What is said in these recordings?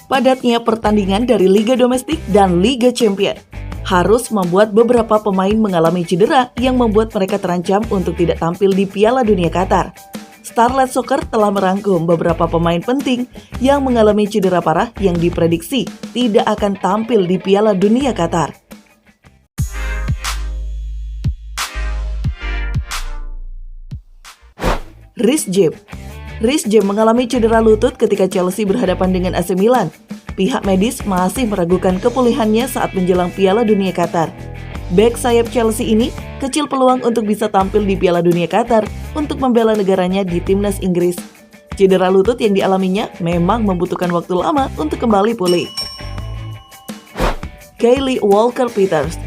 Padatnya pertandingan dari Liga Domestik dan Liga Champion harus membuat beberapa pemain mengalami cedera yang membuat mereka terancam untuk tidak tampil di Piala Dunia Qatar. Starlet Soccer telah merangkum beberapa pemain penting yang mengalami cedera parah yang diprediksi tidak akan tampil di Piala Dunia Qatar. Reece James mengalami cedera lutut ketika Chelsea berhadapan dengan AC Milan. Pihak medis masih meragukan kepulihannya saat menjelang Piala Dunia Qatar. Bek sayap Chelsea ini kecil peluang untuk bisa tampil di Piala Dunia Qatar untuk membela negaranya di timnas Inggris. Cedera lutut yang dialaminya memang membutuhkan waktu lama untuk kembali pulih. Kyle Walker-Peters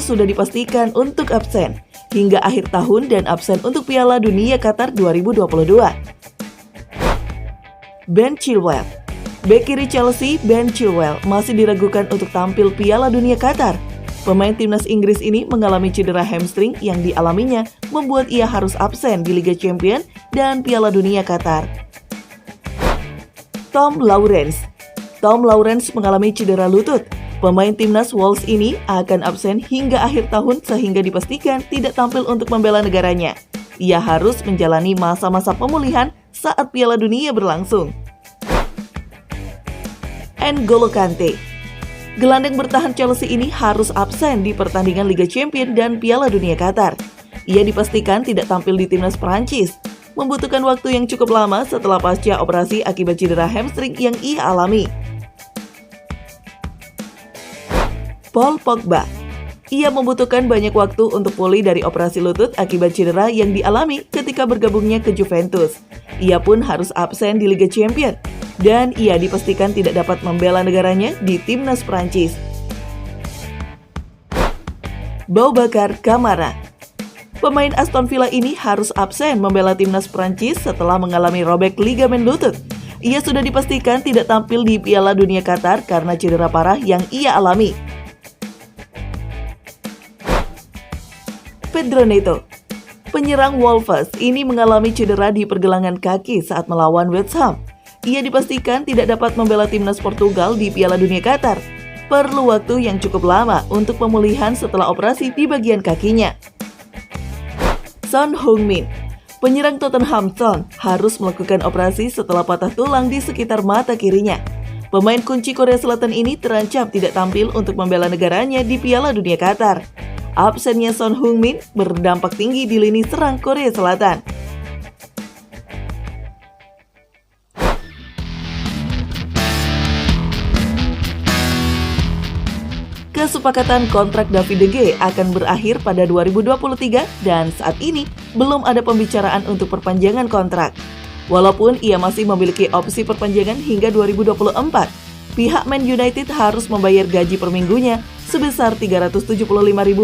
sudah dipastikan untuk absen hingga akhir tahun dan absen untuk Piala Dunia Qatar 2022. Ben Chilwell. Bek kiri Chelsea, Ben Chilwell masih diragukan untuk tampil Piala Dunia Qatar. Pemain timnas Inggris ini mengalami cedera hamstring yang dialaminya membuat ia harus absen di Liga Champions dan Piala Dunia Qatar. Tom Lawrence mengalami cedera lutut. Pemain timnas Wales ini akan absen hingga akhir tahun sehingga dipastikan tidak tampil untuk membela negaranya. Ia harus menjalani masa-masa pemulihan saat Piala Dunia berlangsung. N'Golo Kante. Gelandang bertahan Chelsea ini harus absen di pertandingan Liga Champions dan Piala Dunia Qatar. Ia dipastikan tidak tampil di timnas Prancis, membutuhkan waktu yang cukup lama setelah pasca operasi akibat cedera hamstring yang ia alami. Paul Pogba. Ia membutuhkan banyak waktu untuk pulih dari operasi lutut akibat cedera yang dialami ketika bergabungnya ke Juventus. Ia pun harus absen di Liga Champions, dan ia dipastikan tidak dapat membela negaranya di timnas Prancis. Boubacar Kamara. Pemain Aston Villa ini harus absen membela timnas Prancis setelah mengalami robek ligamen lutut. Ia sudah dipastikan tidak tampil di Piala Dunia Qatar karena cedera parah yang ia alami. Pedro Neto. Penyerang Wolves ini mengalami cedera di pergelangan kaki saat melawan West Ham. Ia dipastikan tidak dapat membela timnas Portugal di Piala Dunia Qatar. Perlu waktu yang cukup lama untuk pemulihan setelah operasi di bagian kakinya. Son Heung-min. Penyerang Tottenham Son harus melakukan operasi setelah patah tulang di sekitar mata kirinya. Pemain kunci Korea Selatan ini terancam tidak tampil untuk membela negaranya di Piala Dunia Qatar. Absennya Son Heung-min berdampak tinggi di lini serang Korea Selatan. Kesepakatan kontrak David De Gea akan berakhir pada 2023 dan saat ini belum ada pembicaraan untuk perpanjangan kontrak. Walaupun ia masih memiliki opsi perpanjangan hingga 2024, pihak Man United harus membayar gaji per minggunya sebesar 375.000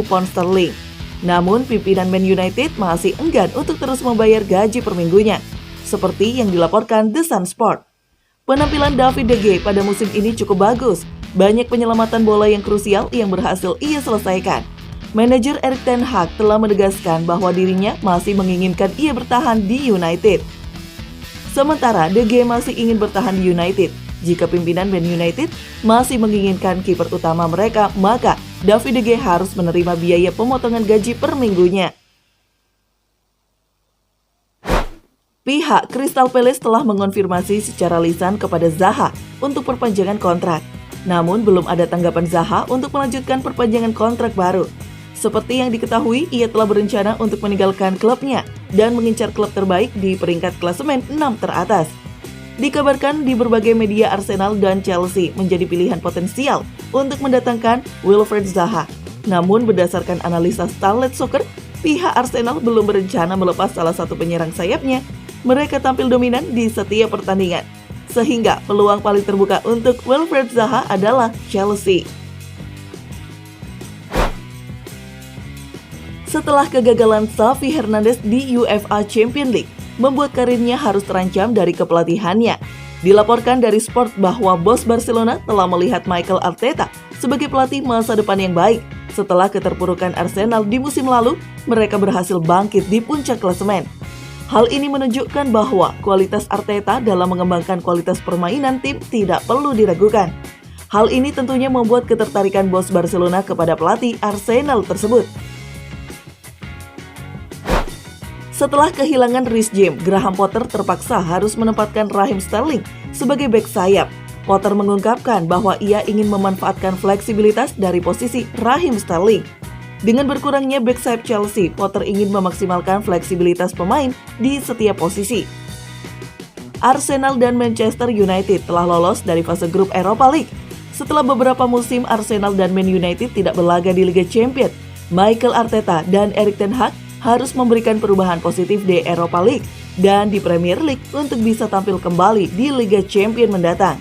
pound sterling. Namun pimpinan Man United masih enggan untuk terus membayar gaji per minggunya, seperti yang dilaporkan The Sun Sport. Penampilan David De Gea pada musim ini cukup bagus. Banyak penyelamatan bola yang krusial yang berhasil ia selesaikan. Manajer Erik ten Hag telah menegaskan bahwa dirinya masih menginginkan ia bertahan di United. Sementara De Gea masih ingin bertahan di United. Jika pimpinan Man United masih menginginkan kiper utama mereka, maka David De Gea harus menerima biaya pemotongan gaji per minggunya. Pihak Crystal Palace telah mengonfirmasi secara lisan kepada Zaha untuk perpanjangan kontrak. Namun belum ada tanggapan Zaha untuk melanjutkan perpanjangan kontrak baru. Seperti yang diketahui, ia telah berencana untuk meninggalkan klubnya dan mengincar klub terbaik di peringkat klasemen 6 teratas. Dikabarkan di berbagai media Arsenal dan Chelsea menjadi pilihan potensial untuk mendatangkan Wilfried Zaha. Namun berdasarkan analisa Starlet Soccer, pihak Arsenal belum berencana melepas salah satu penyerang sayapnya. Mereka tampil dominan di setiap pertandingan, sehingga peluang paling terbuka untuk Wilfried Zaha adalah Chelsea. Setelah kegagalan Xavi Hernandez di UEFA Champions League, membuat karirnya harus terancam dari kepelatihannya. Dilaporkan dari Sport bahwa bos Barcelona telah melihat Mikel Arteta sebagai pelatih masa depan yang baik. Setelah keterpurukan Arsenal di musim lalu, mereka berhasil bangkit di puncak klasemen. Hal ini menunjukkan bahwa kualitas Arteta dalam mengembangkan kualitas permainan tim tidak perlu diragukan. Hal ini tentunya membuat ketertarikan bos Barcelona kepada pelatih Arsenal tersebut. Setelah kehilangan Reece James, Graham Potter terpaksa harus menempatkan Raheem Sterling sebagai bek sayap. Potter mengungkapkan bahwa ia ingin memanfaatkan fleksibilitas dari posisi Raheem Sterling. Dengan berkurangnya bek sayap Chelsea, Potter ingin memaksimalkan fleksibilitas pemain di setiap posisi. Arsenal dan Manchester United telah lolos dari fase grup Europa League. Setelah beberapa musim Arsenal dan Man United tidak berlaga di Liga Champions, Mikel Arteta dan Erik ten Hag harus memberikan perubahan positif di Europa League dan di Premier League untuk bisa tampil kembali di Liga Champions mendatang.